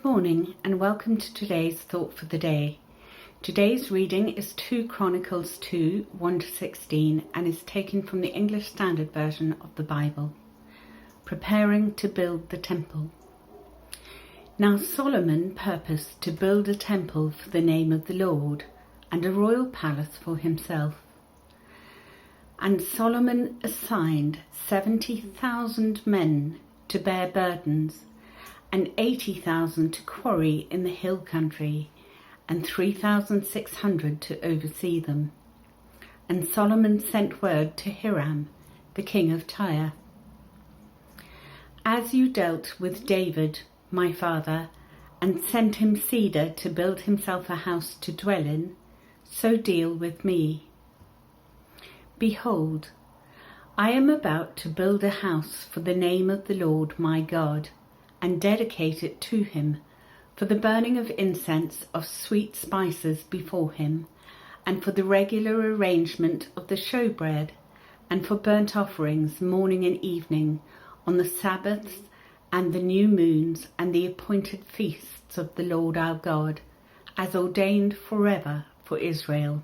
morning and welcome to today's thought for the day. Today's reading is 2 Chronicles 2, 1-16 and is taken from the English Standard Version of the Bible. Preparing to build the temple. Now Solomon purposed to build a temple for the name of the Lord and a royal palace for himself. And Solomon assigned 70,000 men to bear burdens, and 80,000 to quarry in the hill country, and 3,600 to oversee them. And Solomon sent word to Hiram, the king of Tyre. As you dealt with David, my father, and sent him cedar to build himself a house to dwell in, so deal with me. Behold, I am about to build a house for the name of the Lord my God, and dedicate it to him, for the burning of incense of sweet spices before him, and for the regular arrangement of the showbread, and for burnt offerings morning and evening, on the Sabbaths and the new moons and the appointed feasts of the Lord our God, as ordained forever for Israel.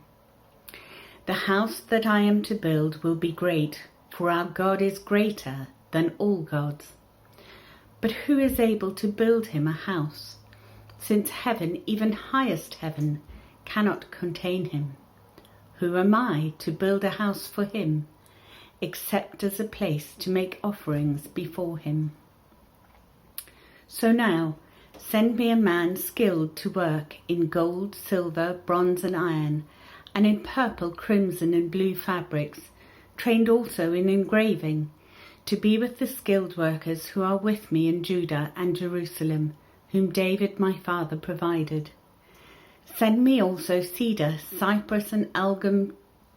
The house that I am to build will be great, for our God is greater than all gods. But who is able to build him a house, since heaven, even highest heaven, cannot contain him? Who am I to build a house for him, except as a place to make offerings before him? So now send me a man skilled to work in gold, silver, bronze and iron, and in purple, crimson and blue fabrics, trained also in engraving, to be with the skilled workers who are with me in Judah and Jerusalem, whom David my father provided. Send me also cedar, cypress and algum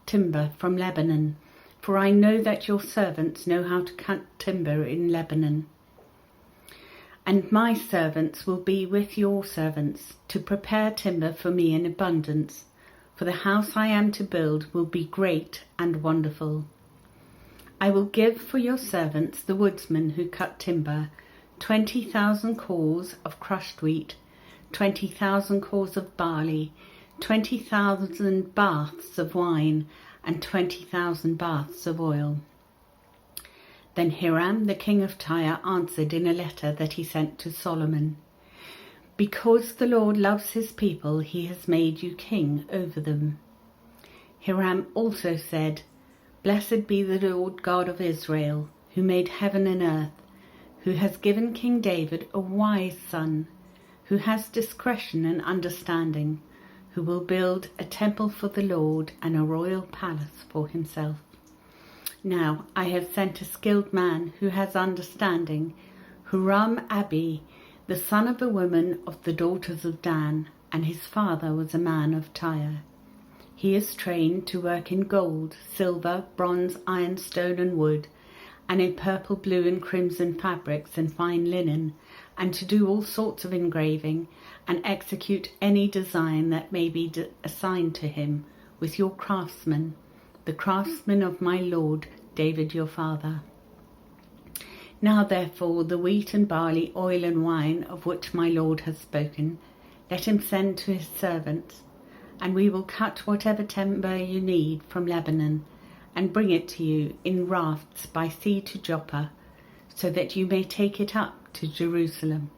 timber from Lebanon, for I know that your servants know how to cut timber in Lebanon. And my servants will be with your servants to prepare timber for me in abundance, for the house I am to build will be great and wonderful. I will give for your servants, the woodsmen who cut timber, 20,000 cors of crushed wheat, 20,000 cors of barley, 20,000 baths of wine, and 20,000 baths of oil. Then Hiram, the king of Tyre, answered in a letter that he sent to Solomon, Because the Lord loves his people, he has made you king over them. Hiram also said, Blessed be the Lord God of Israel, who made heaven and earth, who has given King David a wise son, who has discretion and understanding, who will build a temple for the Lord and a royal palace for himself. Now I have sent a skilled man who has understanding, Huram-Abi, the son of a woman of the daughters of Dan, and his father was a man of Tyre. He is trained to work in gold, silver, bronze, iron, stone and wood, and in purple, blue and crimson fabrics and fine linen, and to do all sorts of engraving, and execute any design that may be assigned to him with your craftsmen, the craftsmen of my lord David your father. Now therefore the wheat and barley, oil and wine, of which my lord has spoken, let him send to his servants, and we will cut whatever timber you need from Lebanon, and bring it to you in rafts by sea to Joppa, so that you may take it up to Jerusalem.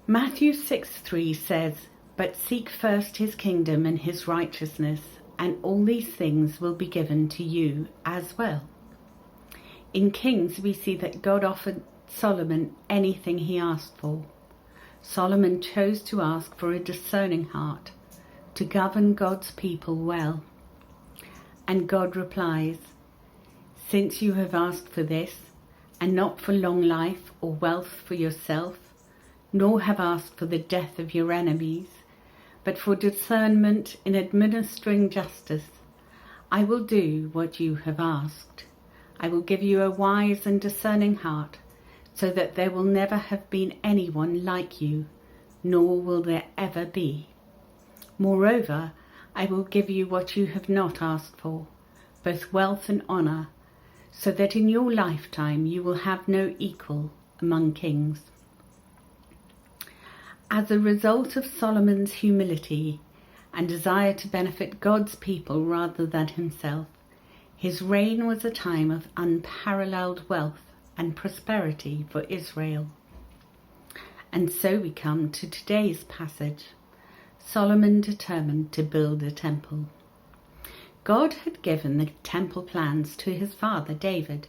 Matthew 6:3 says, But seek first his kingdom and his righteousness, and all these things will be given to you as well. In Kings we see that God offered Solomon anything he asked for. Solomon chose to ask for a discerning heart, to govern God's people well. And God replies, Since you have asked for this, and not for long life or wealth for yourself, nor have asked for the death of your enemies, but for discernment in administering justice, I will do what you have asked. I will give you a wise and discerning heart, so that there will never have been anyone like you, nor will there ever be. Moreover, I will give you what you have not asked for, both wealth and honour, so that in your lifetime you will have no equal among kings. As a result of Solomon's humility and desire to benefit God's people rather than himself, his reign was a time of unparalleled wealth and prosperity for Israel. And so we come to today's passage. Solomon determined to build a temple. God had given the temple plans to his father David,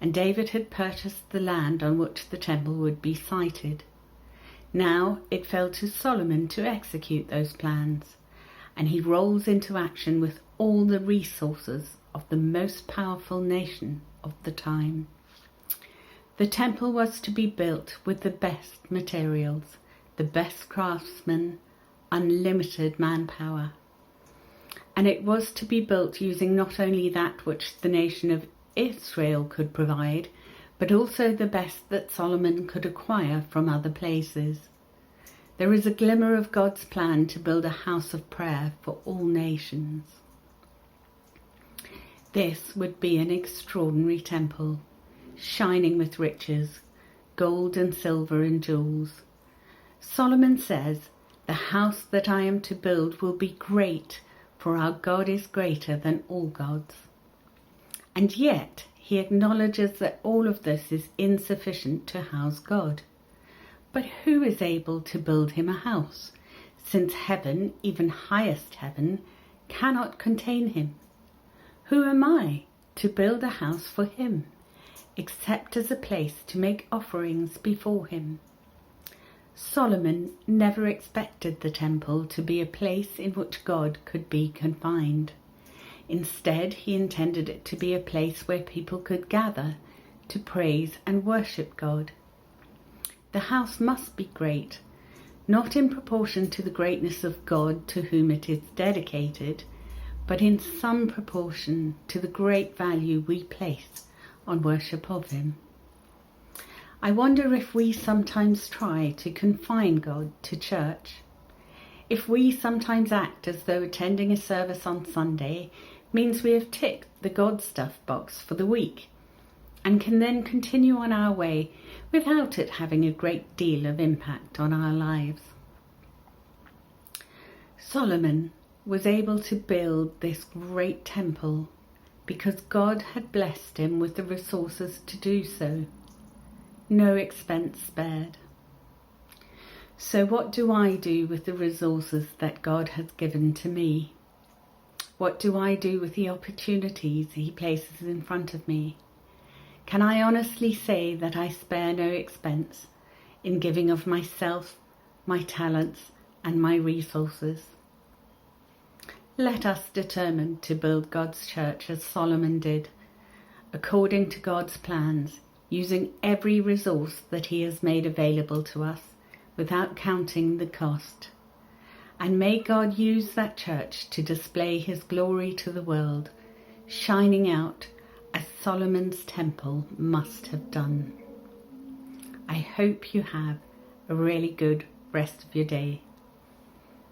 and David had purchased the land on which the temple would be sited. Now it fell to Solomon to execute those plans, and he rolls into action with all the resources of the most powerful nation of the time. The temple was to be built with the best materials, the best craftsmen, unlimited manpower. And it was to be built using not only that which the nation of Israel could provide, but also the best that Solomon could acquire from other places. There is a glimmer of God's plan to build a house of prayer for all nations. This would be an extraordinary temple, shining with riches, gold and silver and jewels. Solomon says, "The house that I am to build will be great, for our God is greater than all gods." And yet he acknowledges that all of this is insufficient to house God. But who is able to build him a house, since heaven, even highest heaven, cannot contain him? Who am I to build a house for him, except as a place to make offerings before him? Solomon never expected the temple to be a place in which God could be confined. Instead, he intended it to be a place where people could gather to praise and worship God. The house must be great, not in proportion to the greatness of God to whom it is dedicated, but in some proportion to the great value we place on worship of him. I wonder if we sometimes try to confine God to church. If we sometimes act as though attending a service on Sunday means we have ticked the God stuff box for the week, and can then continue on our way without it having a great deal of impact on our lives. Solomon was able to build this great temple because God had blessed him with the resources to do so. No expense spared. So what do I do with the resources that God has given to me? What do I do with the opportunities he places in front of me? Can I honestly say that I spare no expense in giving of myself, my talents, and my resources? Let us determine to build God's church as Solomon did, according to God's plans, using every resource that he has made available to us without counting the cost. And may God use that church to display his glory to the world, shining out as Solomon's temple must have done. I hope you have a really good rest of your day.